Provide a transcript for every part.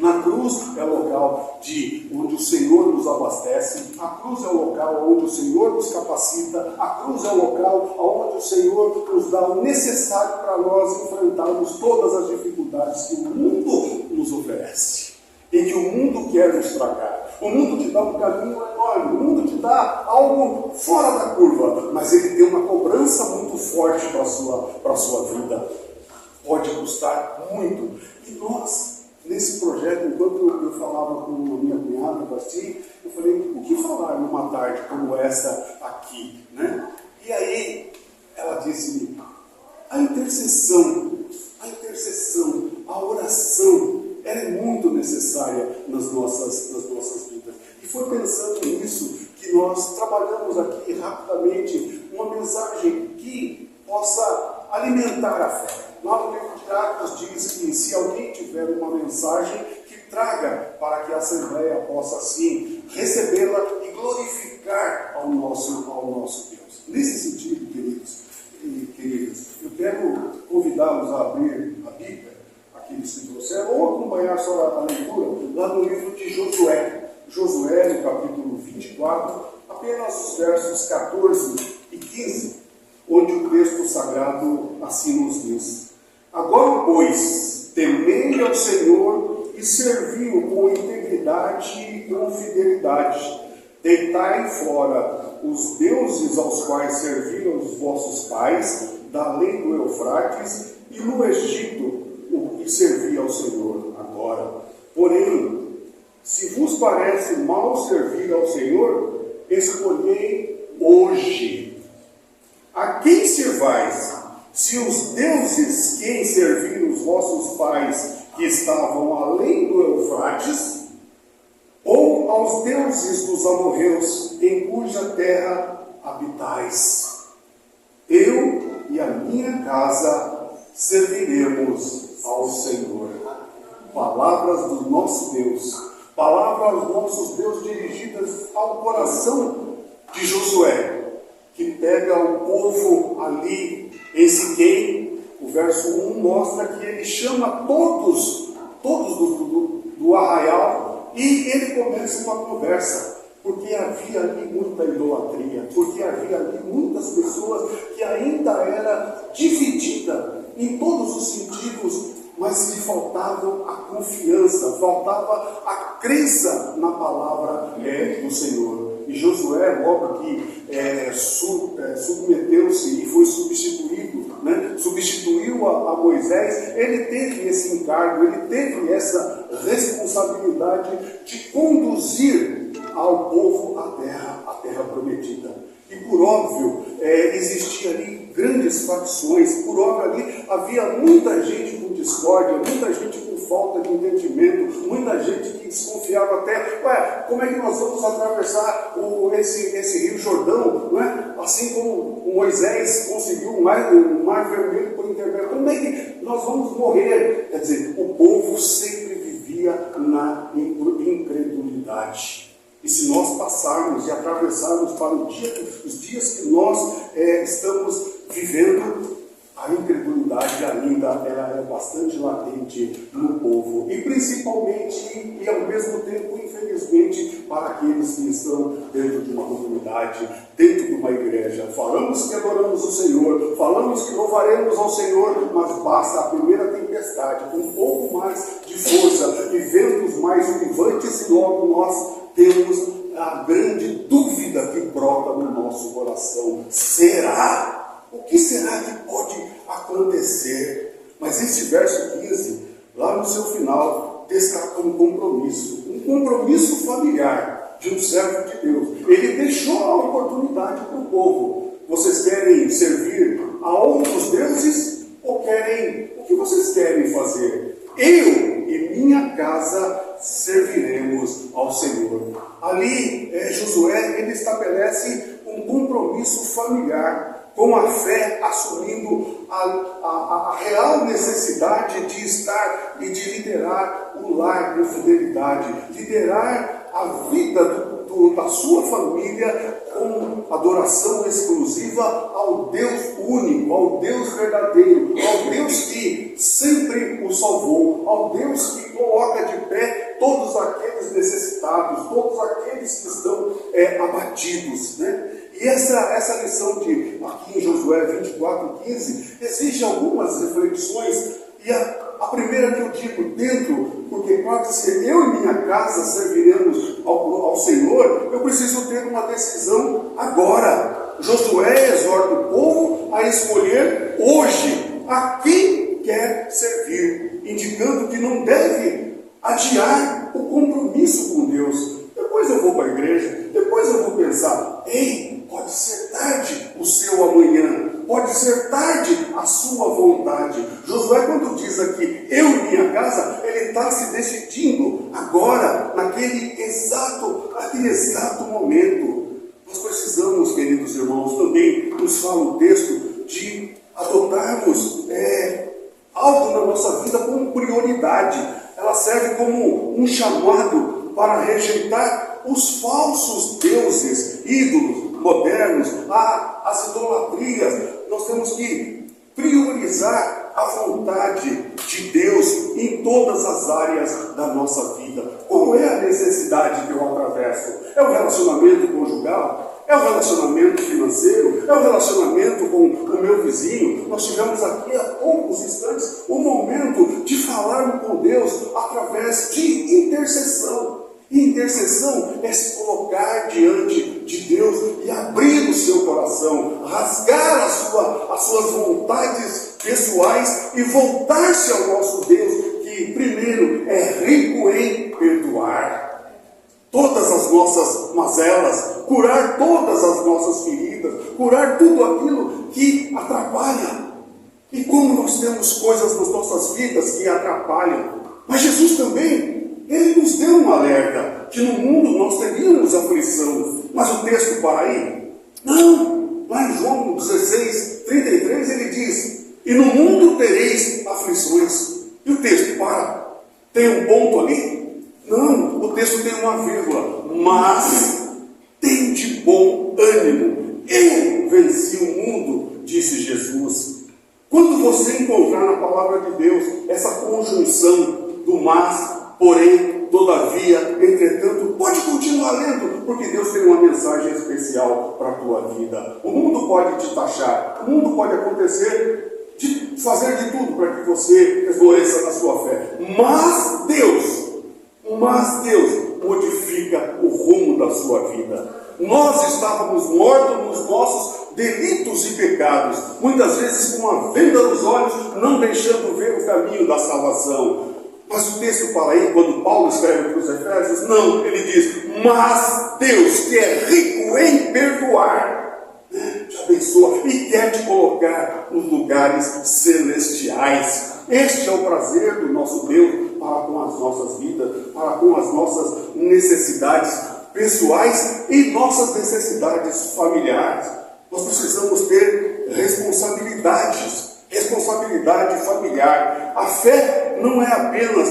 Na cruz é o local onde o Senhor nos abastece, a cruz é o local onde o Senhor nos capacita, a cruz é o local onde o Senhor nos dá o necessário para nós enfrentarmos todas as dificuldades que o mundo nos oferece, e que o mundo quer nos tragar. O mundo te dá um caminho enorme, o mundo te dá algo fora da curva, mas ele tem uma cobrança muito forte para a sua vida. Pode custar muito. E nós, nesse projeto, enquanto eu falava com a minha cunhada, Basti, eu falei, o que falar numa tarde como essa aqui, né? E aí, ela disse-me, a intercessão, a oração, ela é muito necessária nas nossas vidas. E foi pensando nisso que nós trabalhamos aqui rapidamente uma mensagem que possa alimentar a fé. Lá no livro de Atos diz que se alguém tiver uma mensagem, que traga para que a Assembleia possa assim recebê-la e glorificar ao nosso Deus. Nesse sentido, queridos e queridas, eu quero convidá-los a abrir a Bíblia, aqueles que trouxeram, ou acompanhar só a leitura, lá no livro de Josué. Josué, no capítulo 24, apenas os versos 14 e 15, onde o texto sagrado assim nos diz: agora, pois, temei ao Senhor e servi-o com integridade e com fidelidade. Deitai fora os deuses aos quais serviram os vossos pais, da além do Eufrates, e no Egito, o que servia ao Senhor agora. Porém, se vos parece mal servir ao Senhor, escolhei hoje a quem servais, se os deuses que serviram os vossos pais, que estavam além do Eufrates, ou aos deuses dos amorreus, em cuja terra habitais. Eu e a minha casa serviremos ao Senhor. Palavras do nosso Deus, palavras do nosso Deus dirigidas ao coração de Josué, que pega o povo ali em Siquém. O verso 1 mostra que ele chama todos do arraial, e ele começa uma conversa, porque havia ali muita idolatria, porque havia ali muitas pessoas que ainda era dividida em todos os sentidos, mas que faltava a confiança, faltava a crença na palavra do Senhor. E Josué, logo que submeteu-se e foi substituído, substituiu a Moisés, ele teve esse encargo, ele teve essa responsabilidade de conduzir ao povo a terra prometida. E por óbvio, existia ali grandes facções, por óbvio ali havia muita gente com discórdia, muita gente com falta de entendimento, muita gente que desconfiava até, como é que nós vamos atravessar esse rio Jordão, não é? Assim como Moisés conseguiu o mar vermelho por intermédio, como é que nós vamos morrer? Quer dizer, o povo sempre vivia na incredulidade. E se nós passarmos e atravessarmos para os dias que nós estamos vivendo, a incredulidade ainda ela é bastante latente no povo. E principalmente, e ao mesmo tempo, infelizmente, para aqueles que estão dentro de uma comunidade, dentro de uma igreja. Falamos que adoramos o Senhor, falamos que louvaremos ao Senhor, mas basta a primeira tempestade, com um pouco mais de força e ventos mais uivantes, e logo nós temos a grande dúvida que brota no nosso coração. Será? O que será que pode acontecer? Mas esse verso 15, lá no seu final, destaca um compromisso familiar de um servo de Deus. Ele deixou a oportunidade para o povo. Vocês querem servir a outros deuses? Ou o que vocês querem fazer? Eu e minha casa serviremos ao Senhor. Ali, Josué, ele estabelece um compromisso familiar, com a fé assumindo a real necessidade de estar e de liderar o lar com fidelidade, liderar a vida da sua família com adoração exclusiva ao Deus único, ao Deus verdadeiro, ao Deus que sempre o salvou, ao Deus que coloca de pé necessitados, todos aqueles que estão abatidos, né? E essa lição aqui em Josué 24:15 exige algumas reflexões, e a primeira que eu digo dentro, porque pode ser eu e minha casa serviremos ao Senhor, eu preciso ter uma decisão agora. Josué exorta o povo a escolher hoje a quem quer servir, indicando que não deve adiar o compromisso com Deus. Depois eu vou para a igreja, depois eu vou pensar, ei, pode ser tarde o seu amanhã, pode ser tarde a sua vontade. Josué, quando diz aqui, eu e minha casa, ele está se decidindo agora, naquele exato momento. Nós precisamos, queridos irmãos, também nos fala o texto, de adotarmos algo na nossa vida como prioridade. Ela serve como um chamado para rejeitar os falsos deuses, ídolos modernos, as idolatrias. Nós temos que priorizar a vontade de Deus em todas as áreas da nossa vida. Qual é a necessidade que eu atravesso? É o relacionamento conjugal? É o relacionamento financeiro? É o relacionamento com o meu vizinho? Nós tivemos aqui há poucos instantes um momento de falar com Deus através de intercessão. E intercessão é se colocar diante de Deus e abrir o seu coração, rasgar as suas vontades pessoais e voltar-se ao nosso Deus, que primeiro é rico em perdoar todas as nossas mazelas, curar todas as nossas feridas, curar tudo aquilo que atrapalha. E como nós temos coisas nas nossas vidas que atrapalham, mas Jesus também, Ele nos deu um alerta, que no mundo nós teríamos aflição. Mas o texto para aí? Não! Lá em João 16:33 ele diz, e no mundo tereis aflições. E o texto para? Tem um ponto ali? Não, o texto tem uma vírgula. Mas tem de bom ânimo. Eu venci o mundo, disse Jesus. Quando você encontrar na palavra de Deus essa conjunção do mas, porém, todavia, entretanto, pode continuar lendo, porque Deus tem uma mensagem especial para a tua vida. O mundo pode te taxar, o mundo pode acontecer, de fazer de tudo para que você floresça na sua fé. Mas Deus modifica o rumo da sua vida. Nós estávamos mortos nos nossos delitos e pecados, muitas vezes com uma venda nos olhos, não deixando ver o caminho da salvação. Mas o texto fala aí, quando Paulo escreve para os Efésios, não, ele diz, mas Deus, que é rico em perdoar, te abençoa e quer te colocar nos lugares celestiais. Este é o prazer do nosso Deus para com as nossas vidas, para com as nossas necessidades pessoais e nossas necessidades familiares. Nós precisamos ter responsabilidade familiar. A fé não é apenas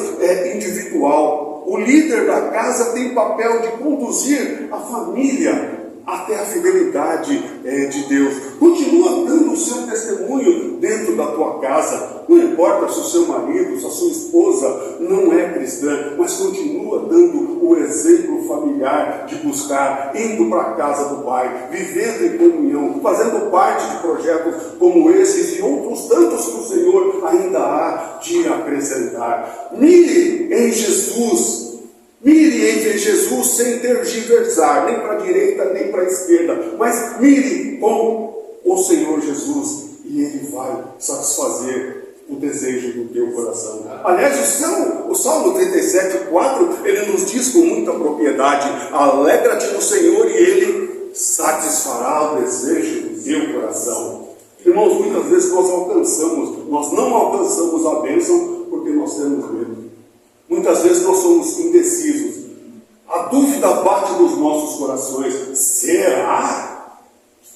individual. O líder da casa tem papel de conduzir a família até a fidelidade de Deus. Continua dando o seu testemunho dentro da tua casa. Não importa se o seu marido, se a sua esposa não é cristã, mas continua dando o exemplo familiar de buscar, indo para a casa do Pai, vivendo em comunhão, fazendo parte de projetos como esses e outros tantos que o Senhor ainda há de acrescentar. Mire em Jesus. Mire em Jesus sem tergiversar, nem para a direita, nem para a esquerda, mas mire com o Senhor Jesus e Ele vai satisfazer o desejo do teu coração. Aliás, o Salmo 37:4, ele nos diz com muita propriedade, alegra-te no Senhor e Ele satisfará o desejo do teu coração. Irmãos, muitas vezes nós não alcançamos a bênção porque nós temos medo. Muitas vezes nós somos indecisos. A dúvida bate nos nossos corações.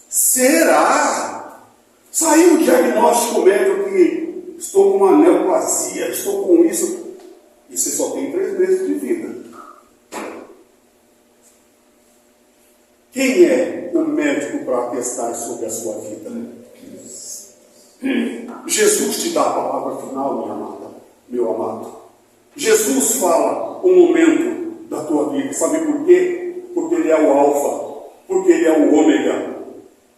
Será? Saiu o diagnóstico médico que estou com uma neoplasia, estou com isso. E você só tem 3 meses de vida. Quem é o médico para atestar sobre a sua vida? Jesus te dá a palavra final, minha amada, meu amado. Jesus fala o momento da tua tua vida. Sabe por quê? Porque Ele é o alfa, porque Ele é o ômega,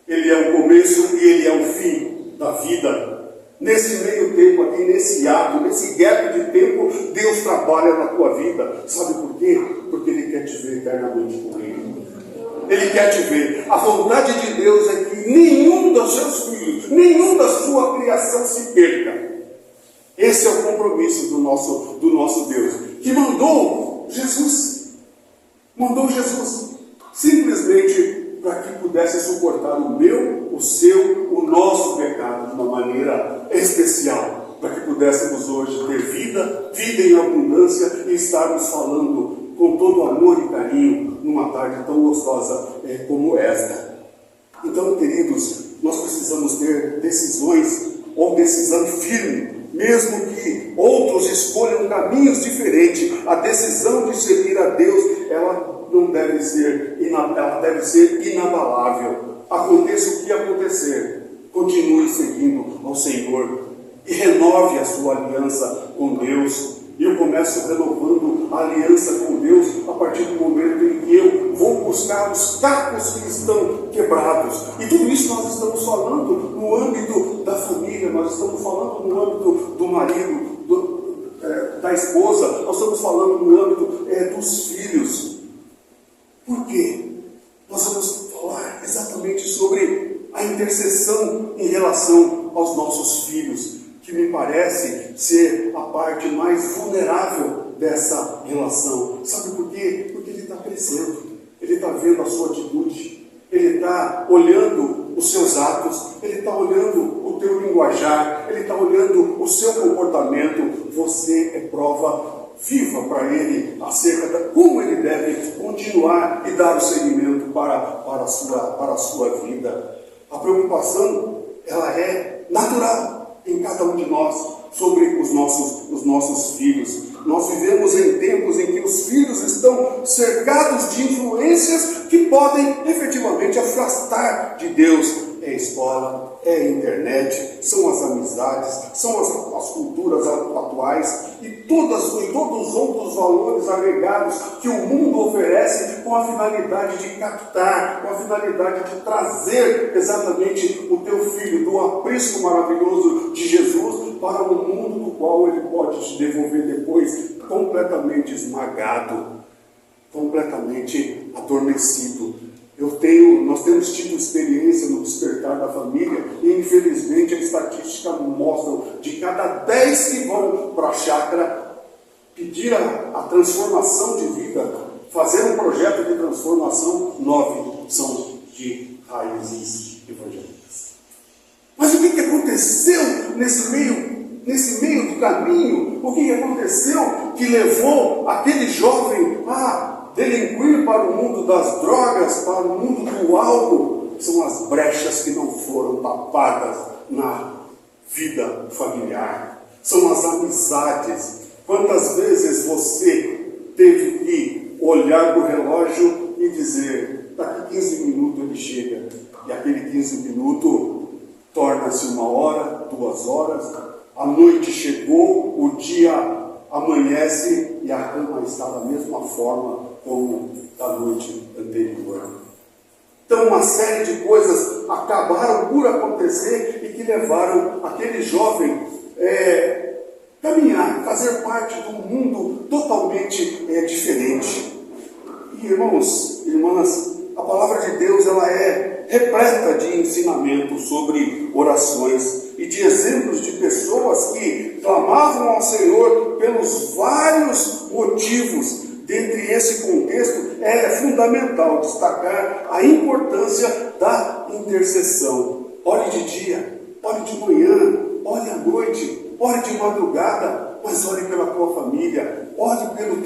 Ele é o começo e Ele é o fim da vida. Nesse meio tempo aqui, nesse ato, nesse gap de tempo, Deus trabalha na tua vida. Sabe por quê? Porque Ele quer te ver eternamente com Ele. Ele quer te ver. A vontade de Deus é que nenhum dos seus filhos, nenhum da sua criação se perca. Esse é o compromisso do nosso Deus, que mandou Jesus. Mandou Jesus simplesmente para que pudesse suportar o meu, o seu, o nosso pecado de uma maneira especial, para que pudéssemos hoje ter vida em abundância e estarmos falando com todo amor e carinho numa tarde tão gostosa como esta. Então, queridos, nós precisamos ter decisões, ou decisão firme, mesmo que outros escolham caminhos diferentes. A decisão de seguir a Deus, ela não deve ser, ela deve ser inabalável. Aconteça o que acontecer, continue seguindo ao Senhor e renove a sua aliança com Deus. E eu começo renovando a aliança com Deus a partir do momento em que eu vou buscar os cacos que estão quebrados. E tudo isso nós estamos falando no âmbito da família, nós estamos falando no âmbito do marido, da esposa, nós estamos falando no âmbito dos filhos. Por quê? Nós vamos falar exatamente sobre a intercessão em relação aos nossos filhos, que me parece ser a parte mais vulnerável dessa relação. Sabe por quê? Porque ele está crescendo, ele está vendo a sua atitude, ele está olhando os seus atos, ele está olhando o teu linguajar, ele está olhando o seu comportamento. Você é prova viva para ele acerca de como ele deve continuar e dar o seguimento para a sua vida. A preocupação, ela é natural em cada um de nós sobre os nossos filhos. Nós vivemos em tempos em que os filhos estão cercados de influências que podem efetivamente afastar de Deus. É a escola, é a internet, são as amizades, são as culturas atuais e todos os outros valores agregados que o mundo oferece com a finalidade de captar, com a finalidade de trazer exatamente o teu filho do aprisco maravilhoso de Jesus para o mundo do qual ele pode te devolver depois completamente esmagado, completamente adormecido. Nós temos tido experiência no despertar da família e infelizmente a estatística mostra de cada 10 que vão para a chácara pedir a transformação de vida, fazer um projeto de transformação, 9 são de raízes evangélicas. Mas o que aconteceu nesse meio do caminho? O que aconteceu que levou aquele jovem a delinquir para o mundo das drogas, para o mundo do álcool? São as brechas que não foram tapadas na vida familiar. São as amizades. Quantas vezes você teve que olhar para o relógio e dizer, daqui 15 minutos ele chega, e aquele 15 minutos torna-se 1 hora, 2 horas, a noite chegou, o dia amanhece e a cama está da mesma forma como da noite anterior. Então uma série de coisas acabaram por acontecer e que levaram aquele jovem caminhar, fazer parte de um mundo totalmente diferente. E irmãos, irmãs, a palavra de Deus ela é repleta de ensinamentos sobre orações e de exemplos de pessoas que clamavam ao Senhor pelos vários motivos. Dentre esse contexto, é fundamental destacar a importância da intercessão. Ore de dia, ore de manhã, ore à noite, ore de madrugada, mas ore pela tua família, ore pelo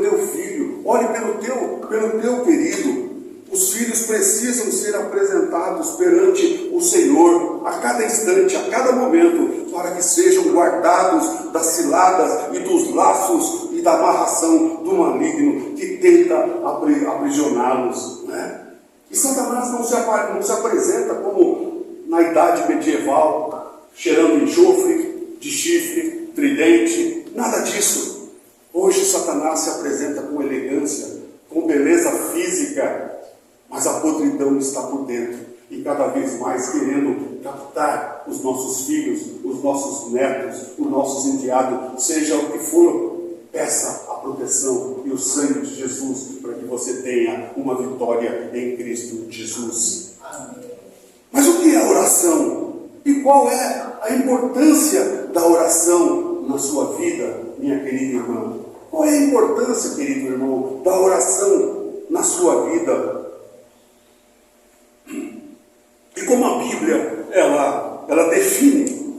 teu filho, ore pelo teu querido. Os filhos precisam ser apresentados perante o Senhor a cada instante, a cada momento, para que sejam guardados das ciladas e dos laços e da amarração do maligno que tenta aprisioná-los. Né? E Satanás não se apresenta como na idade medieval, cheirando enxofre, de chifre, tridente, nada disso. Hoje Satanás se apresenta com elegância, com beleza física, mas a podridão está por dentro e cada vez mais querendo captar os nossos filhos, os nossos netos, os nossos enteados, seja o que for. Peça a proteção e o sangue de Jesus para que você tenha uma vitória em Cristo Jesus. Mas o que é oração? E qual é a importância da oração na sua vida, minha querida irmã? Qual é a importância, querido irmão, da oração na sua vida? E como a Bíblia, ela define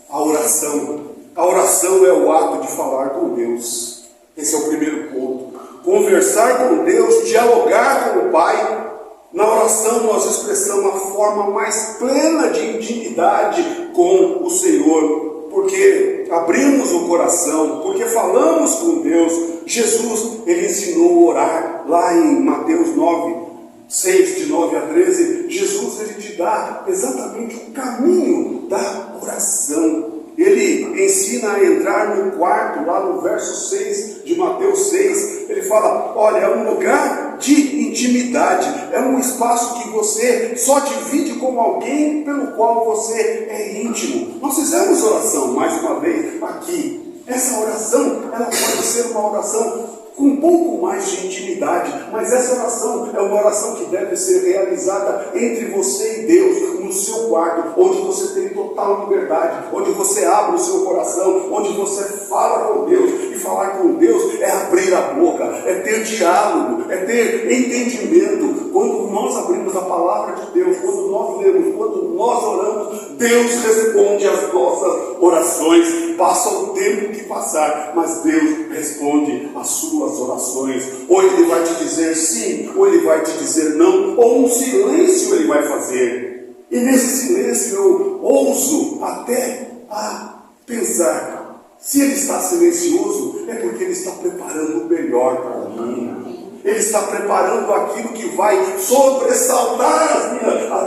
a oração. A oração é o ato de falar com Deus. Esse é o primeiro ponto. Conversar com Deus, dialogar com o Pai. Na oração nós expressamos a forma mais plena de intimidade com o Senhor, porque abrimos o coração, porque falamos com Deus. Jesus, ele ensinou a orar lá em Mateus 9:6, de 9 a 13. Jesus, ele te dá exatamente o caminho da oração. Ele ensina a entrar no quarto, lá no verso 6 de Mateus 6. Ele fala, olha, é um lugar de intimidade, é um espaço que você só divide com alguém pelo qual você é íntimo. Nós fizemos oração, mais uma vez, aqui. Essa oração, ela pode ser uma oração com um pouco mais de intimidade, mas essa oração é uma oração que deve ser realizada entre você e Deus, no seu quarto, onde você tem total liberdade, onde você abre o seu coração, onde você fala com Deus. E falar com Deus é abrir a boca, é ter diálogo, é ter entendimento. Quando nós abrimos a palavra de Deus, quando nós lemos, quando nós oramos, Deus responde às nossas orações. Passa o tempo que passar, mas Deus responde às suas orações. Ou Ele vai te dizer sim, ou Ele vai te dizer não, ou um silêncio Ele vai fazer. E nesse silêncio eu ouso até a pensar, se Ele está silencioso, é porque Ele está preparando o melhor para mim. Ele está preparando aquilo que vai sobressaltar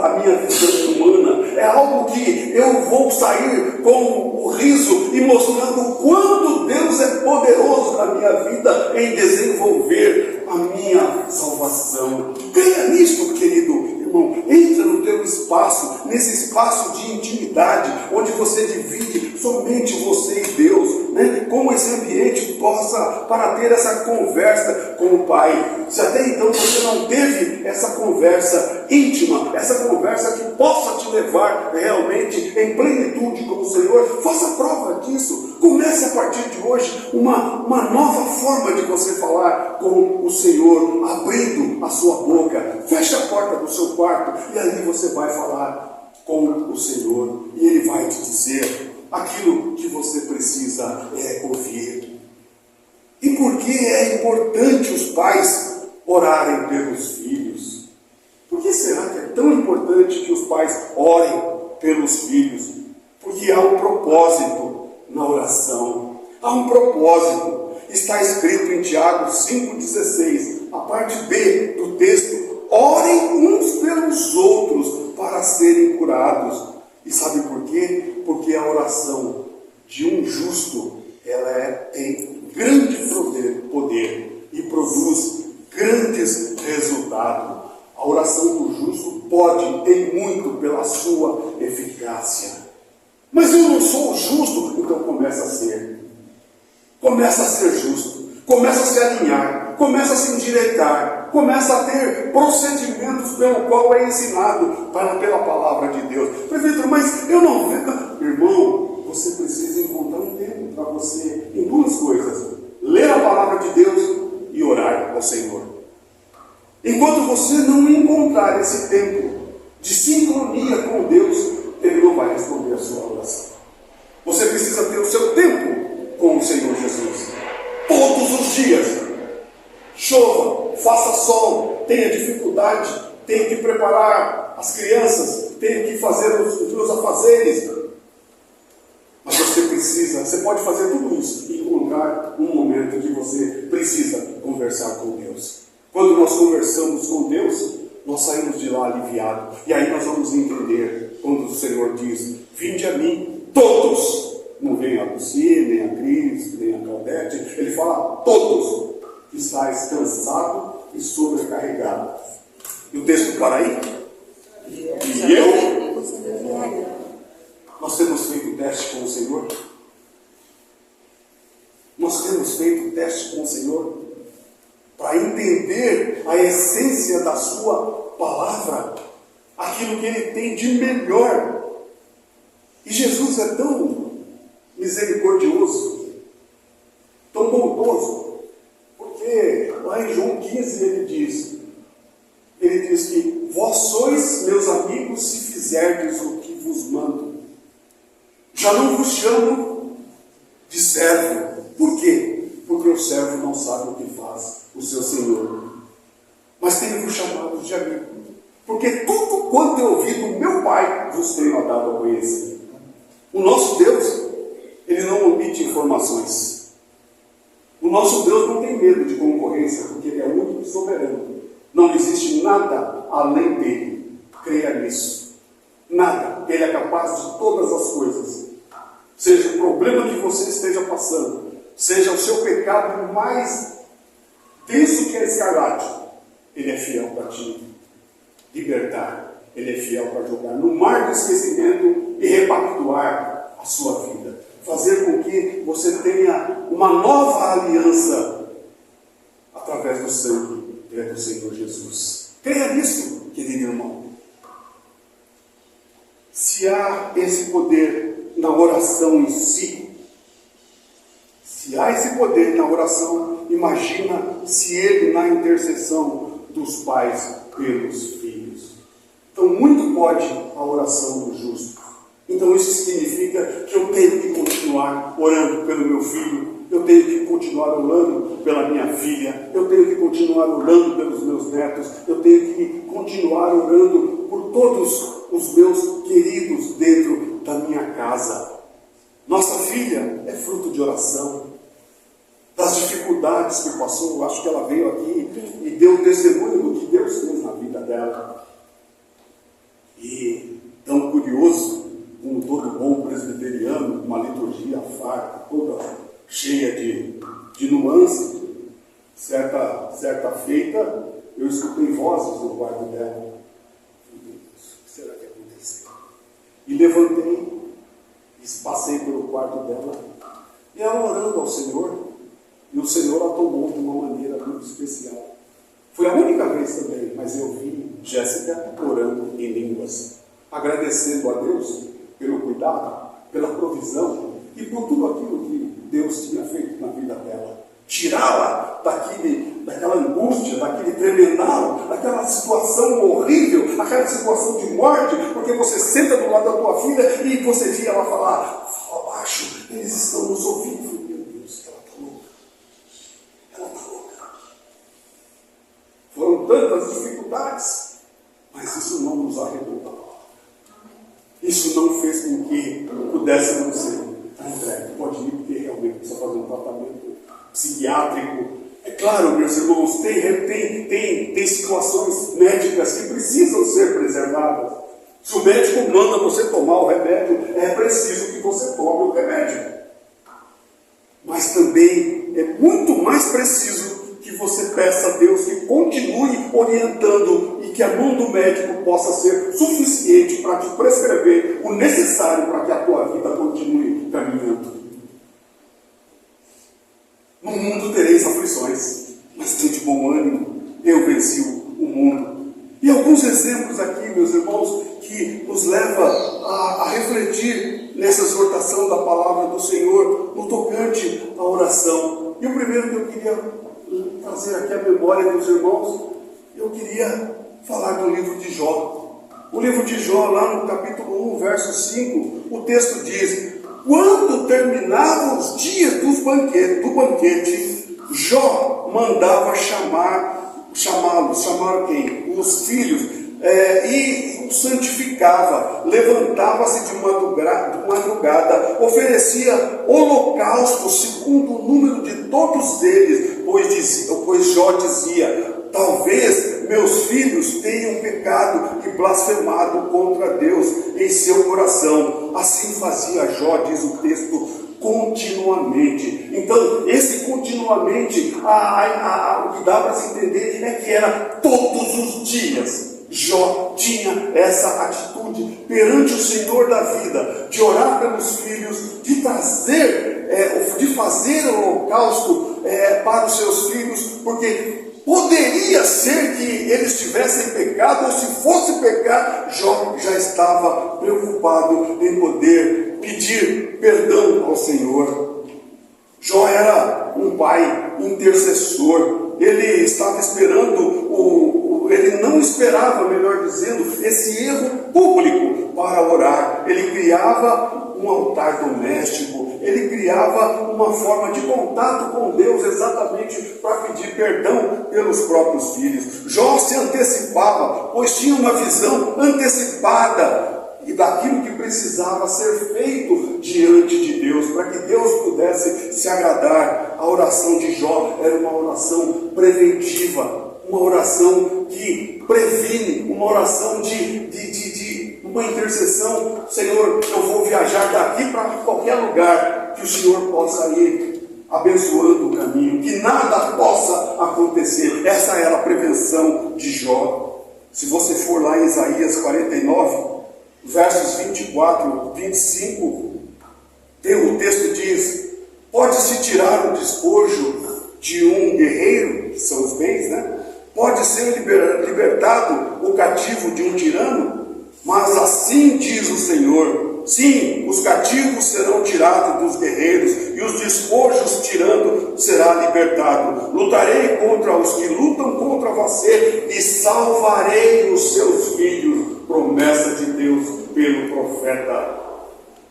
a minha vida humana. É algo que eu vou sair com o riso e mostrando o quanto Deus é poderoso na minha vida em desenvolver a minha salvação. Creia nisto, querido irmão. Entra no teu espaço, nesse espaço de intimidade, onde você divide somente você e Deus, né? Como esse ambiente possa, para ter essa conversa com o Pai. Se até então você não teve essa conversa íntima, essa conversa que possa te levar realmente em plenitude com o Senhor, faça prova disso. Comece a partir de hoje uma nova forma de você falar com o Senhor, abrindo a sua boca. Feche a porta do seu quarto e ali você vai falar com o Senhor e Ele vai te dizer aquilo que você precisa ouvir. E por que é importante os pais orarem pelos filhos? Por que será que é tão importante que os pais orem pelos filhos? Porque há um propósito na oração. Há um propósito. Está escrito em Tiago 5,16, a parte B do texto: orem uns pelos outros para serem curados. E sabe por quê? Porque a oração de um justo, ela tem grande poder e produz grandes resultados. A oração do justo pode, tem muito pela sua eficácia. Mas eu não sou justo, então começa a ser. Começa a ser justo, começa a se alinhar, começa a se endireitar, começa a ter procedimentos pelo qual é ensinado pela palavra de Deus. Prefeito, mas eu não vejo. Irmão, você precisa encontrar um tempo para você, em duas coisas: ler a palavra de Deus e orar ao Senhor. Enquanto você não encontrar esse tempo de sincronia com Deus, Ele não vai responder a sua oração. Você precisa ter o seu tempo com o Senhor Jesus. Todos os dias. Chova, faça sol, tenha dificuldade, tenha que preparar as crianças, tenha que fazer os meus afazeres. Mas você pode fazer tudo isso e encontrar um momento que você precisa conversar com Deus. Quando nós conversamos com Deus, nós saímos de lá aliviados. E aí nós vamos entender quando o Senhor diz: vinde a mim, todos. Não vem a Lucia, nem a Cris, nem Claudete, ele fala: todos que estáis cansados e sobrecarregados. E o texto para aí? E eu? Nós temos feito o teste com o Senhor? Nós temos feito o teste com o Senhor para entender a essência da sua palavra, aquilo que Ele tem de melhor. E Jesus é tão misericordioso, tão bondoso, porque lá em João 15 ele diz que vós sois meus amigos se fizerdes o que vos mando. Já não vos chamo de servo. Por quê? Porque o servo não sabe o que faz o seu Senhor. Mas tenho-vos chamado de amigo, porque tudo quanto eu ouvi do meu Pai vos tenho dado a conhecer. O nosso Deus, Ele não omite informações. O nosso Deus não tem medo de concorrência, porque Ele é único e soberano. Não existe nada além dele. Creia nisso. Nada. Ele é capaz de todas as coisas. Seja o problema que você esteja passando, seja o seu pecado mais denso que é escarlate, Ele é fiel para te libertar. Ele é fiel para jogar no mar do esquecimento e repactuar a sua vida. Fazer com que você tenha uma nova aliança através do sangue do Senhor Jesus. Creia nisso, querido irmão. Se há esse poder na oração em si, se há esse poder na oração, imagina se ele na intercessão dos pais pelos filhos. Então, muito pode a oração do justo. Então, isso significa que eu tenho que continuar orando pelo meu filho, eu tenho que continuar orando pela minha filha, eu tenho que continuar orando pelos meus netos, eu tenho que continuar orando por todos os meus queridos dentro da minha casa. Nossa filha é fruto de oração. Das dificuldades que passou, eu acho que ela veio aqui e deu testemunho do que Deus fez na vida dela. E tão curioso, como todo bom presbiteriano, uma liturgia farta, toda cheia de nuances. Certa feita, eu escutei vozes no quarto dela. Meu Deus, o que será que aconteceu? E levantei, passei pelo quarto dela, e ela orando ao Senhor. E o Senhor a tomou de uma maneira muito especial. Foi a única vez também, mas eu vi Jéssica orando em línguas, agradecendo a Deus pelo cuidado, pela provisão e por tudo aquilo que Deus tinha feito na vida dela. Tirá-la daquela angústia, daquele tremendal, daquela situação horrível, aquela situação de morte, porque você senta do lado da tua filha e você via ela falar: fala baixo, eles estão nos ouvindo. Meu Deus, ela está louca. Ela está louca. Foram tantas dificuldades, mas isso não nos arrebentou. Isso não fez com que pudéssemos dizer: André, pode ir, porque realmente precisa fazer um tratamento psiquiátrico. É claro, meus irmãos, tem situações médicas que precisam ser preservadas. Se o médico manda você tomar o remédio, é preciso que você tome o remédio. Mas também é muito mais preciso que você peça a Deus que continue orientando e que a mão do médico possa ser suficiente para te prescrever o necessário para que a tua vida continue caminhando. No mundo tereis aflições, mas tende bom ânimo, eu venci o mundo. E alguns exemplos aqui, meus irmãos, que nos leva a refletir nessa exortação da palavra do Senhor, no tocante à oração. E o primeiro que eu queria trazer aqui à memória dos irmãos, eu queria falar do livro de Jó. O livro de Jó, lá no capítulo 1, verso 5, o texto diz: quando terminavam os dias do banquete, Jó mandava chamá-los, chamar quem? Os filhos, e os santificava, levantava-se de madrugada, oferecia holocausto segundo o número de todos eles, pois Jó dizia: talvez meus filhos tenham pecado e blasfemado contra Deus em seu coração. Assim fazia Jó, diz o texto, continuamente. Então, esse continuamente, o que dá para se entender é que era todos os dias. Jó tinha essa atitude perante o Senhor da vida, de orar pelos filhos, de fazer holocausto para os seus filhos, porque poderia ser que eles tivessem pecado, ou se fosse pecar, Jó já estava preocupado em poder pedir perdão ao Senhor. Jó era um pai intercessor, ele estava esperando ele não esperava, melhor dizendo, esse erro público para orar. Ele criava um altar doméstico, ele criava uma forma de contato com Deus exatamente para pedir perdão pelos próprios filhos. Jó se antecipava, pois tinha uma visão antecipada e daquilo que precisava ser feito diante de Deus, para que Deus pudesse se agradar. A oração de Jó era uma oração preventiva, uma oração que previne, uma oração de uma intercessão. Senhor, eu vou viajar daqui para qualquer lugar, que o Senhor possa ir abençoando o caminho, que nada possa acontecer. Essa era a prevenção de Jó. Se você for lá em Isaías 49, versos 24, 25, o texto diz: pode-se tirar o despojo de um guerreiro, que são os bens, né? Pode ser libertado o cativo de um tirano, mas assim diz o Senhor: sim, os cativos serão tirados dos guerreiros, e os despojos tirando será libertado. Lutarei contra os que lutam contra você, e salvarei os seus filhos. Promessa de Deus pelo profeta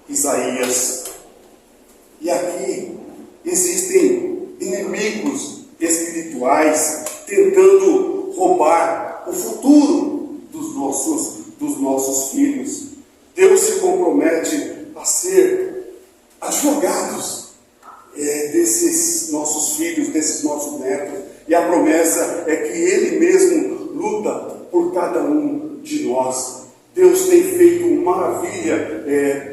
Isaías. E aqui existem inimigos espirituais tentando roubar o futuro dos nossos filhos. Deus se compromete a ser advogados desses nossos filhos, desses nossos netos, e a promessa é que Ele mesmo luta por cada um de nós. Deus tem feito maravilha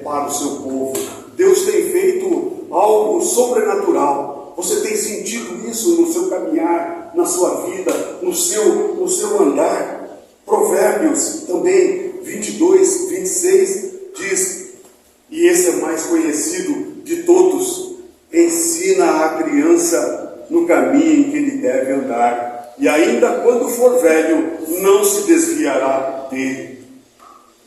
para o seu povo. Deus tem feito algo sobrenatural. Você tem sentido isso no seu caminhar, na sua vida, no seu andar. Provérbios também 22, 26 diz, e esse é mais conhecido de todos: ensina a criança no caminho em que ele deve andar, e ainda quando for velho, não se desviará dele.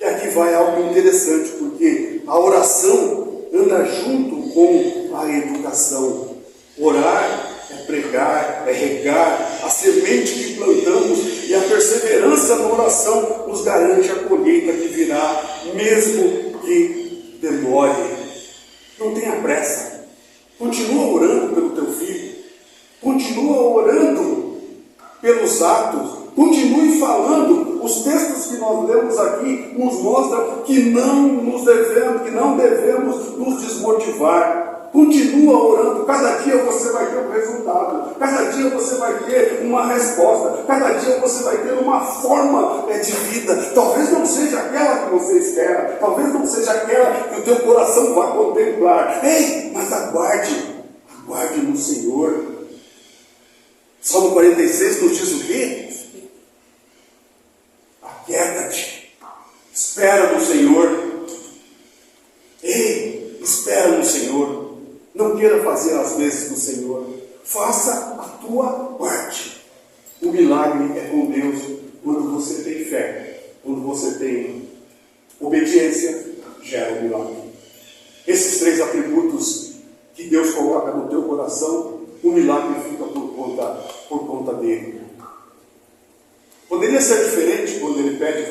E aqui vai algo interessante, porque a oração anda junto com a educação. Orar é pregar, é regar a semente que plantamos, e a perseverança na oração nos garante a colheita que virá, mesmo que demore. Não tenha pressa. Continua orando pelo teu filho. Continua orando pelos atos. Continue falando. Os textos que nós lemos aqui nos mostram que não devemos nos desmotivar. Continua orando. Cada dia você vai ter um resultado. Cada dia você vai ter uma resposta. Cada dia você vai ter uma forma de vida. Talvez não seja aquela que você espera. Talvez não seja aquela que o teu coração vai contemplar. Ei, mas aguarde. Aguarde no Senhor. Salmo 46 nos diz o quê? Aquieta-te. Espera no Senhor. Ei, espera no Senhor. Não queira fazer as vezes do Senhor. Faça a tua parte. O milagre é com Deus quando você tem fé. Quando você tem obediência, gera o milagre. Esses três atributos que Deus coloca no teu coração, o milagre fica por conta dele. Poderia ser diferente quando ele pede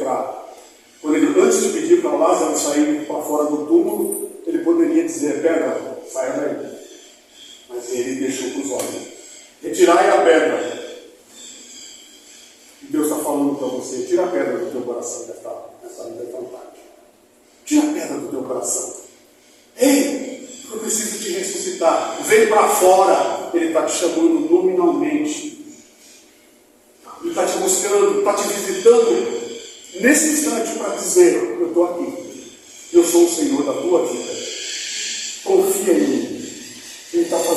antes de pedir para Lázaro sair para fora do túmulo, ele poderia dizer: pedra, saia daí. Mas ele deixou para os olhos: retirai a pedra. E Deus está falando para você: tira a pedra do teu coração nessa vida vontade. Tira a pedra do teu coração. Ei, eu preciso te ressuscitar. Vem para fora. Ele está te chamando nominalmente. Ele está te buscando, está te visitando nesse instante para dizer: eu estou aqui. Eu sou o Senhor da tua vida. Confia em mim.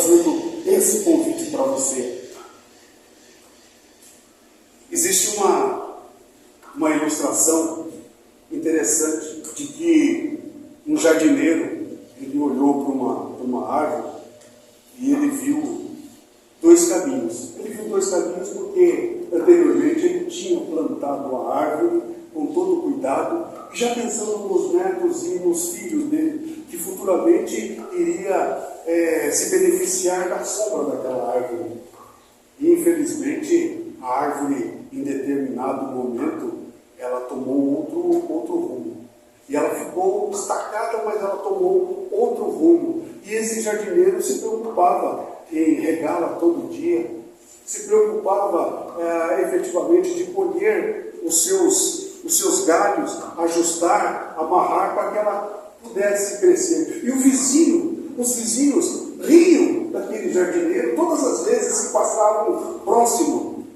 fazendo esse convite para você. Existe uma ilustração interessante de que um jardineiro, ele olhou para uma árvore e ele viu dois caminhos. Ele viu dois caminhos porque anteriormente ele tinha plantado a árvore com todo cuidado, já pensando nos netos e nos filhos dele, que futuramente iria se beneficiar da sombra daquela árvore. E infelizmente a árvore, em determinado momento, ela tomou outro rumo. E ela ficou destacada, mas ela tomou outro rumo. E esse jardineiro se preocupava em regá-la todo dia, se preocupava efetivamente de colher os seus galhos, ajustar, amarrar para que ela pudesse crescer. E os vizinhos riam daquele jardineiro todas as vezes que passavam próximo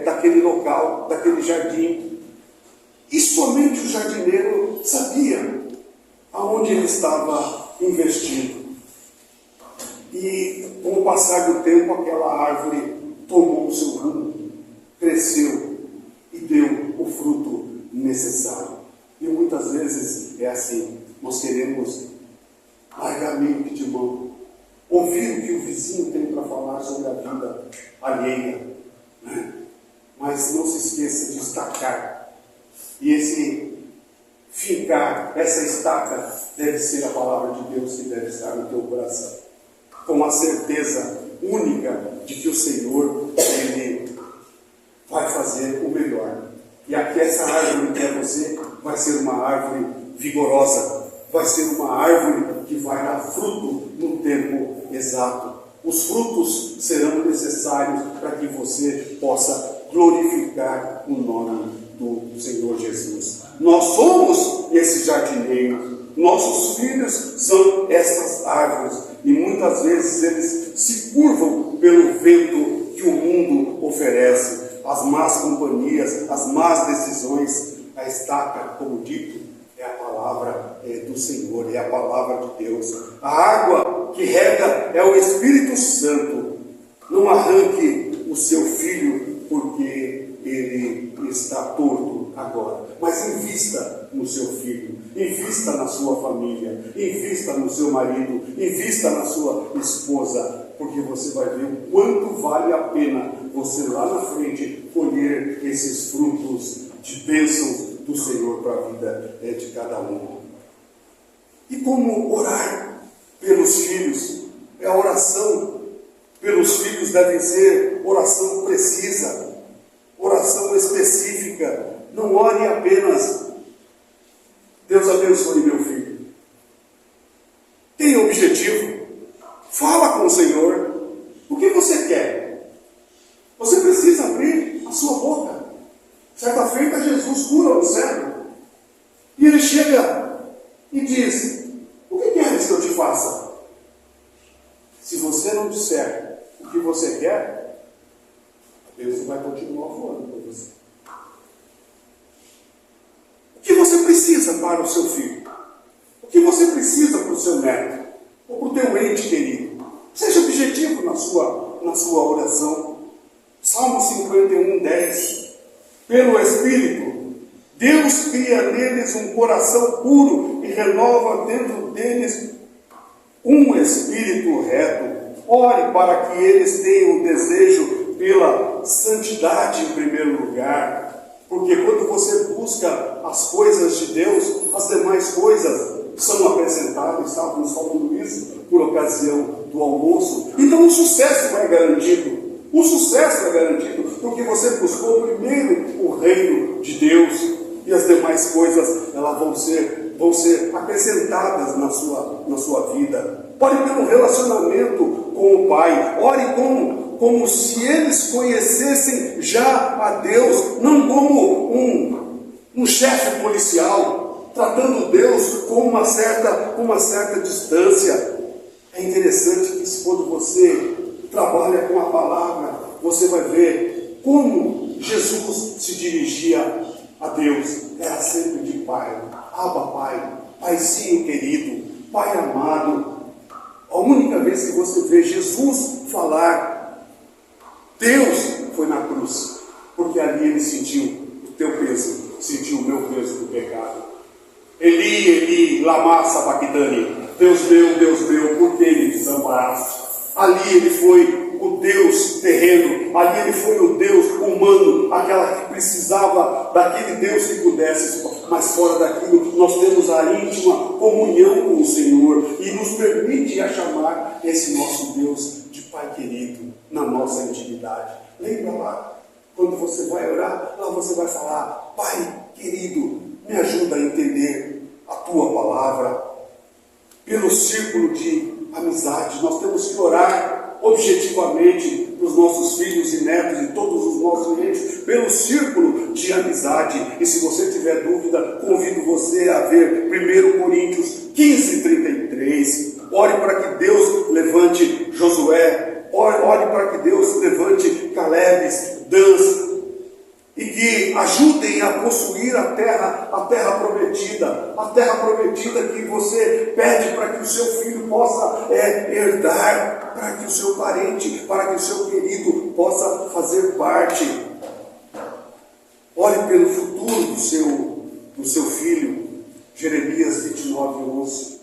daquele local, daquele jardim. E somente o jardineiro sabia aonde ele estava investindo. E com o passar do tempo, aquela árvore tomou o seu rumo, cresceu e deu o fruto necessário. E muitas vezes é assim, nós queremos largar meio que de mão, ouvir o que o vizinho tem para falar sobre a vida alheia, né? Mas não se esqueça de destacar. E esse fincar, essa estaca, deve ser a palavra de Deus que deve estar no teu coração, com a certeza única de que o Senhor, Ele vai fazer o melhor. E aqui essa árvore que é você, vai ser uma árvore vigorosa, vai ser uma árvore que vai dar fruto no tempo exato. Os frutos serão necessários para que você possa glorificar o nome do Senhor Jesus. Nós somos esse jardineiro, nossos filhos são essas árvores, e muitas vezes eles se curvam pelo vento que o mundo oferece, as más companhias, as más decisões. A estaca, como dito, é a palavra do Senhor, é a palavra de Deus. A água que rega é o Espírito Santo. Não arranque o seu filho porque ele está torto agora, mas invista no seu filho, invista na sua família, invista no seu marido, invista na sua esposa, porque você vai ver o quanto vale a pena você lá na frente colher esses frutos de bênçãos do Senhor para a vida de cada um. E como orar pelos filhos? A oração pelos filhos deve ser oração precisa, oração específica. Não ore apenas, Deus abençoe meu filho. Tenha objetivo. Fala com o Senhor. O que você quer? Você precisa abrir a sua boca. Certa feita, Jesus cura um cego. E ele chega e diz: o que queres que eu te faça? Se você não disser o que você quer, Deus vai continuar falando com você. O que você precisa para o seu filho? O que você precisa para o seu neto? Ou para o teu ente querido? Seja objetivo na sua oração. Salmo 51, 10. Pelo Espírito, Deus cria neles um coração puro e renova dentro deles um espírito reto. Ore para que eles tenham o desejo pela santidade em primeiro lugar, porque quando você busca as coisas de Deus, as demais coisas são apresentadas. Estávamos falando isso por ocasião do almoço. Então o sucesso é garantido. O sucesso é garantido porque você buscou primeiro o reino de Deus, e as demais coisas elas vão ser acrescentadas na sua vida. Ore pelo relacionamento com o Pai. Ore como se eles conhecessem já a Deus, não como um chefe policial, tratando Deus com uma certa distância. É interessante que quando você trabalha com a palavra, você vai ver como Jesus se dirigia a Deus. Era sempre de Pai. Abba, Pai, Paizinho querido, Pai amado. A única vez que você vê Jesus falar, Deus foi na cruz, porque ali ele sentiu o teu peso, sentiu o meu peso do pecado. Eli, Eli, lama sabachthani, Deus meu, por que me desamparaste? Ali ele foi o Deus terreno, ali ele foi o Deus humano, aquela que precisava daquele Deus que pudesse, mas fora daquilo nós temos a íntima comunhão com o Senhor e nos permite a chamar esse nosso Deus de Pai querido na nossa intimidade. Lembra lá, quando você vai orar, lá você vai falar, Pai querido, me ajuda a entender a tua palavra. Pelo círculo de amizade, nós temos que orar objetivamente para os nossos filhos e netos e todos os nossos entes, pelo círculo de amizade. E se você tiver dúvida, convido você a ver 1 Coríntios 15:33. Ore para que Deus levante Josué, ore para que Deus levante Caleb, Dan, e que ajudem a possuir a terra prometida que você pede para que o seu filho possa herdar, para que o seu parente, para que o seu querido possa fazer parte. Olhe pelo futuro do seu filho, Jeremias 29:11.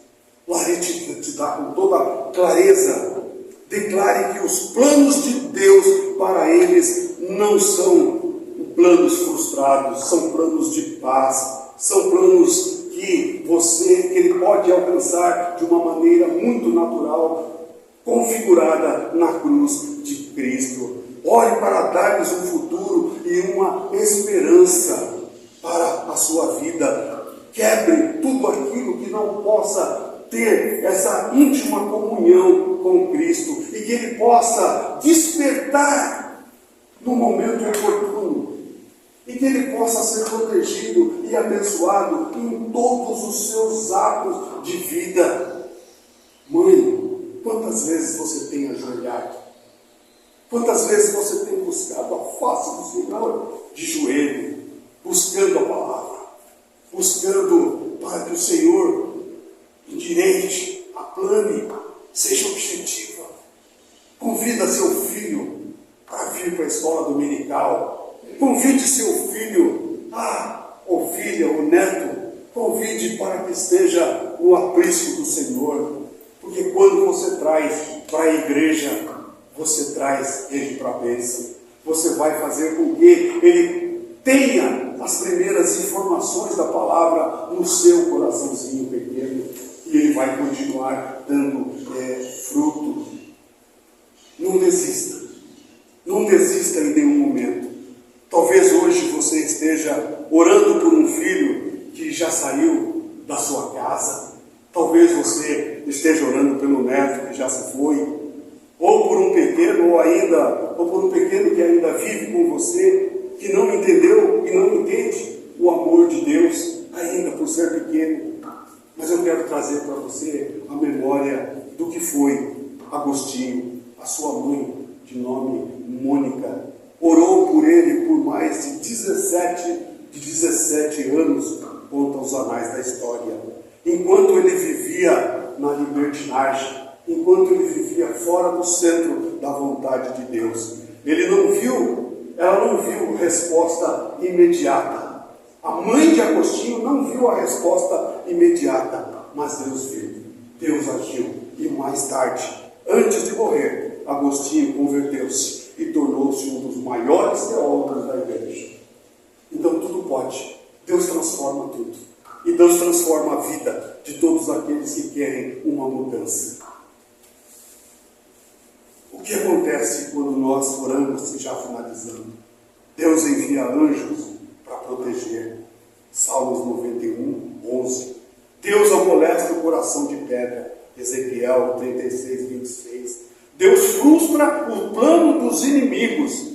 Lá ele te dá com toda clareza. Declare que os planos de Deus para eles não são planos frustrados, são planos de paz, são planos que ele pode alcançar de uma maneira muito natural, configurada na cruz de Cristo. Ore para dar-lhes um futuro e uma esperança para a sua vida. Quebre tudo aquilo que não possa ter essa íntima comunhão com Cristo e que ele possa despertar no momento oportuno. E que ele possa ser protegido e abençoado em todos os seus atos de vida. Mãe, quantas vezes você tem ajoelhado? Quantas vezes você tem buscado a face do Senhor de joelho, buscando a palavra, buscando para que o Senhor endireite, aplane, seja objetiva. Convida seu filho para vir para a escola dominical. Convide seu filho, ou filha, ou neto, convide para que esteja no aprisco do Senhor, porque quando você traz para a igreja, você traz ele para a bênção, você vai fazer com que ele tenha as primeiras informações da palavra no seu coraçãozinho pequeno, e ele vai continuar dando fruto. Não desista em nenhum momento. Talvez hoje você esteja orando por um filho que já saiu da sua casa. Talvez você esteja orando pelo neto que já se foi. Ou por um pequeno, ou por um pequeno que ainda vive com você, que não entendeu e não entende o amor de Deus, ainda por ser pequeno. Mas eu quero trazer para você a memória do que foi Agostinho, a sua mãe, de nome Mônica, orou por ele por mais de 17 anos, conta os anais da história. Enquanto ele vivia na libertinagem, enquanto ele vivia fora do centro da vontade de Deus, ela não viu resposta imediata. A mãe de Agostinho não viu a resposta imediata, mas Deus viu, Deus agiu, e mais tarde, antes de morrer, Agostinho converteu-se e tornou-se um dos maiores teólogos da igreja. Então tudo pode. Deus transforma tudo. E Deus transforma a vida de todos aqueles que querem uma mudança. O que acontece quando nós oramos, já finalizando? Deus envia anjos para proteger. Salmos 91:11. Deus amolece o coração de pedra. Ezequiel 36:26. Deus frustra o plano dos inimigos.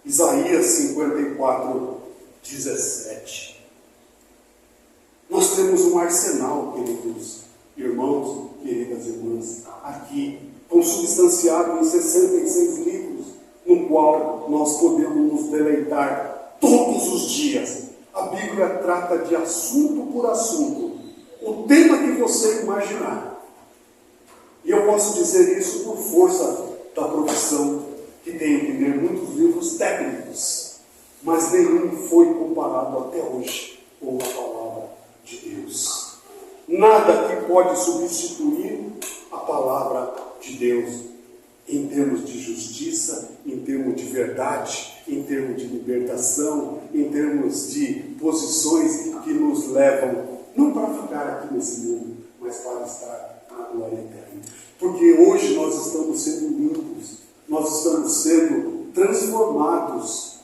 Isaías 54:17. Nós temos um arsenal, queridos irmãos, queridas irmãs, aqui, consubstanciado em 66 livros, no qual nós podemos nos deleitar todos os dias. A Bíblia trata de assunto por assunto. O tema que você imaginar. E eu posso dizer isso por força da profissão que tem que ler muitos livros técnicos, mas nenhum foi comparado até hoje com a palavra de Deus. Nada que pode substituir a palavra de Deus em termos de justiça, em termos de verdade, em termos de libertação, em termos de posições que nos levam não para ficar aqui nesse mundo, mas para estar na glória eterna. Porque hoje nós estamos sendo limpos, nós estamos sendo transformados.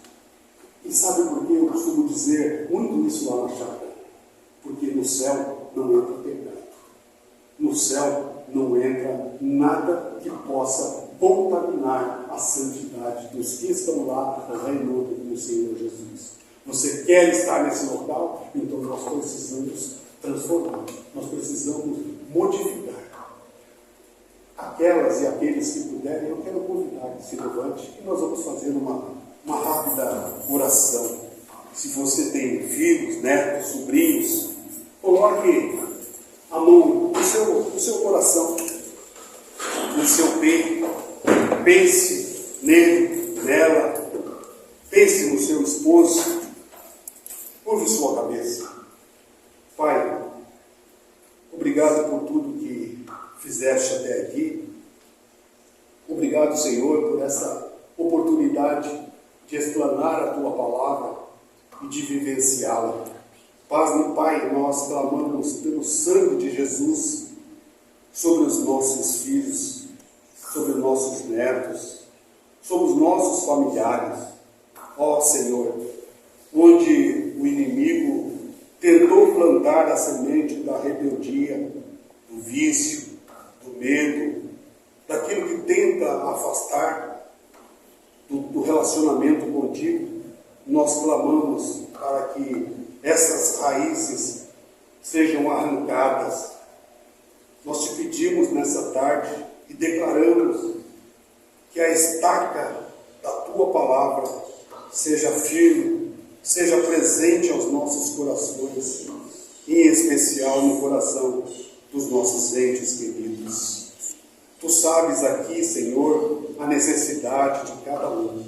E sabe por que eu costumo dizer muito isso lá na chácara? Porque no céu não entra pecado. No céu não entra nada que possa contaminar a santidade dos que estão lá reinando com o Senhor Jesus. Você quer estar nesse local? Então nós precisamos transformar, nós precisamos modificar. Aquelas e aqueles que puderem, eu quero convidar que se levante e nós vamos fazer uma rápida oração. Se você tem filhos, netos, sobrinhos, coloque a mão no seu coração, no seu peito, pense nele, nela, pense no seu esposo, curve sua cabeça. Pai, obrigado por tudo que fizeste até aqui. Obrigado, Senhor, por essa oportunidade de explanar a Tua palavra e de vivenciá-la. Pai, nós clamamos pelo sangue de Jesus sobre os nossos filhos, sobre os nossos netos, sobre os nossos familiares. Ó Senhor, onde o inimigo tentou plantar a semente da rebeldia, do vício, do medo, daquilo que tenta afastar do relacionamento contigo, nós clamamos para que essas raízes sejam arrancadas. Nós te pedimos nessa tarde e declaramos que a estaca da Tua palavra seja firme, seja presente aos nossos corações, em especial no coração dos nossos entes queridos. Tu sabes aqui, Senhor, a necessidade de cada um.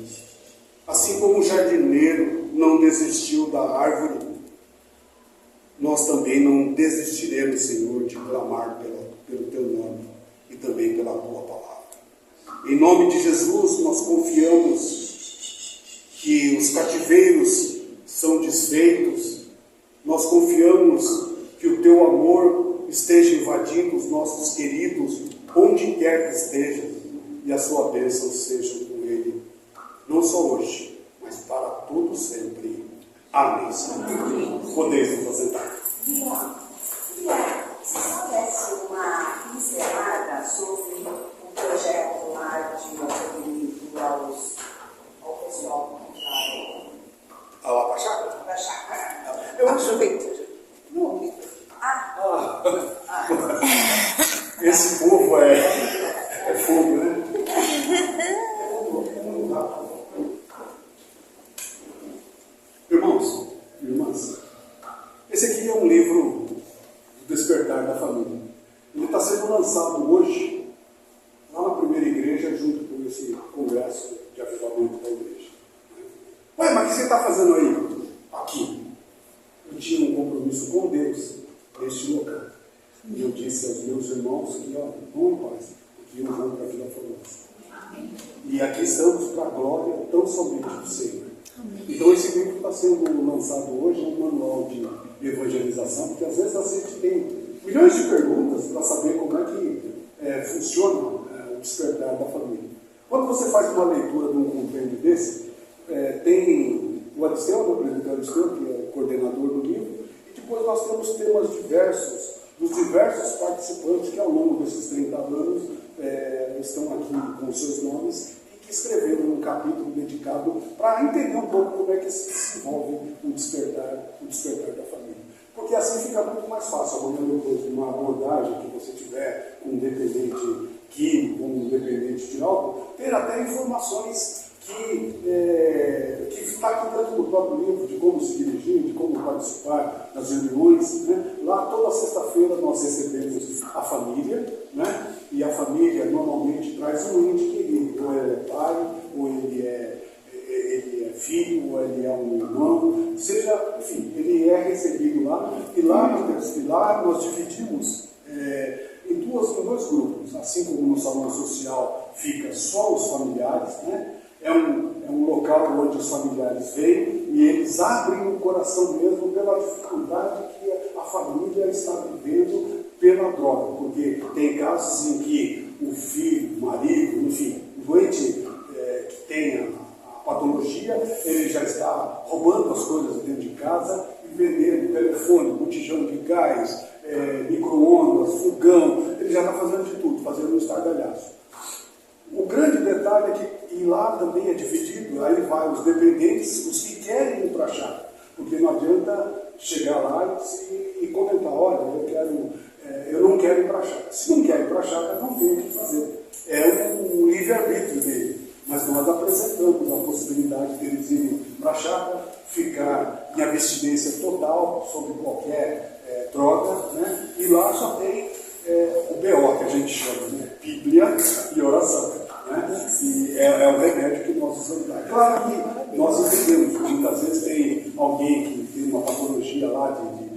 Assim como o jardineiro não desistiu da árvore, nós também não desistiremos, Senhor, de clamar pelo Teu nome e também pela Tua palavra. Em nome de Jesus, nós confiamos que os cativeiros são desfeitos, nós confiamos que o Teu amor esteja invadindo os nossos queridos, onde quer que estejam, e a Sua bênção seja com Ele, não só hoje, mas para todo sempre. Amém, Senhor. Podeis nos assentar. Se soubesse uma pincelada sobre o projeto lá de atendimento ao pessoal que A lá para a chácara? da chácara. Eu aproveito. Não. Esse povo é fogo, né? Irmãos, irmãs, esse aqui é um livro do Despertar da Família. Ele está sendo lançado hoje, lá na primeira igreja, junto com esse congresso de avivamento da igreja. Ué, mas o que você está fazendo aí? Aqui. Eu tinha um compromisso com Deus neste local. E eu disse aos meus irmãos que, ó, vão em paz, que iam vão para a Vila Formosa. E aqui estamos para a glória tão somente do Senhor. Então esse livro está sendo lançado hoje, é um manual de evangelização, porque às vezes a gente tem milhões de perguntas para saber como é que funciona o despertar da família. Quando você faz uma leitura de um compêndio desse, tem o Adisteu, o presidente Adisteu, que é o coordenador do livro, e depois nós temos temas diversos, dos diversos participantes que ao longo desses 30 anos estão aqui com seus nomes, que escreveram um capítulo dedicado para entender um pouco como é que se desenvolve o despertar da família. Porque assim fica muito mais fácil, amanhã depois de uma abordagem que você tiver com um dependente químico, com um dependente de álcool, ter até informações que está aqui dentro do próprio livro, de como se dirigir, de como participar das reuniões. Né? Lá toda sexta-feira nós recebemos a família, né? e a família normalmente traz um ente querido, ou ele é pai, ou ele é filho, ou ele é um irmão, seja, enfim, ele é recebido lá, e lá nós dividimos em dois grupos, assim como no salão social fica só os familiares, né? É um local onde os familiares vêm e eles abrem o coração mesmo pela dificuldade que a família está vivendo pela droga, porque tem casos em que o filho, o marido, enfim, o doente que tem a patologia, ele já está roubando as coisas dentro de casa e vendendo telefone, botijão de gás, micro-ondas, fogão, ele já está fazendo de tudo, fazendo um estardalhaço. O grande detalhe é que e lá também é dividido, aí vai os dependentes, os que querem ir para a chácara, porque não adianta chegar lá e comentar, olha, eu não quero ir para a chácara. Se não quer ir para a chácara, não tem o que fazer. É um livre-arbítrio dele. Mas nós apresentamos a possibilidade deles irem para a chácara, ficar em abstinência total sobre qualquer droga, né? E lá só tem o BO, que a gente chama, né? Bíblia e oração. Né? E é o remédio que nós usamos lá. Claro que nós entendemos que muitas vezes tem alguém que tem uma patologia lá de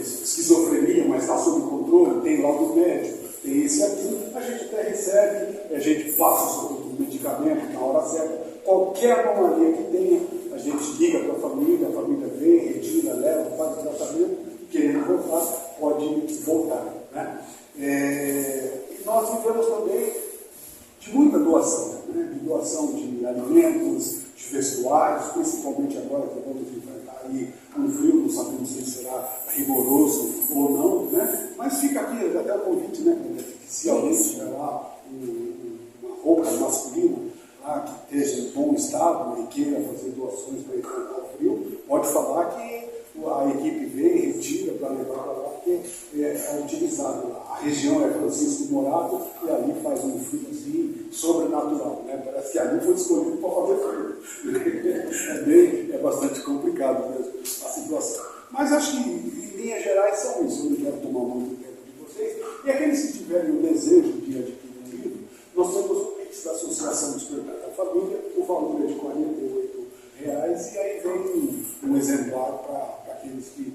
esquizofrenia, mas está sob controle, tem laudo médico, tem esse aqui, a gente até recebe, a gente passa o medicamento na hora certa, qualquer anomalia que tenha, a gente liga para a família vem, retira, leva, faz o tratamento, querendo voltar, pode voltar. Né? E nós vivemos também de muita doação, né? De doação de alimentos, de vestuários, principalmente agora que vamos enfrentar aí um frio, não sabemos se será rigoroso ou não, né? Mas fica aqui até o convite, né? Que se alguém tiver lá uma roupa masculina lá que esteja em bom estado e queira fazer doações para enfrentar o frio, pode falar que a equipe vem, retira para levar para lá, porque é utilizado. A região é Francisco Morato e ali faz um frio assim, sobrenatural. Né? Parece que ali foi escolhido para fazer frio. É bastante complicado mesmo a situação. Mas acho que, em linhas gerais, são isso. Eu não quero tomar muito tempo de vocês. E aqueles que tiverem o desejo de adquirir um livro, nós temos o Pix da Associação Despertar da Família, o valor é de R$48, e aí vem um exemplar para aqueles que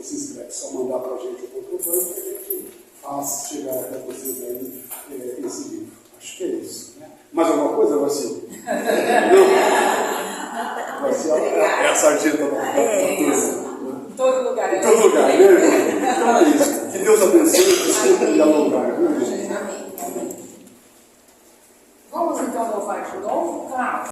se inscrevem. Só mandar para a gente o comprovante e a gente faz chegar até vocês aí esse livro. Acho que é isso. Né? Mais alguma coisa, Vacil? Não? Vacil é a sargenta da turma. Em todo lugar. Em todo lugar, né? Então é isso. Que Deus abençoe, desculpa dialogar, viu, gente? Amém. Vamos então louvar de novo? Claro.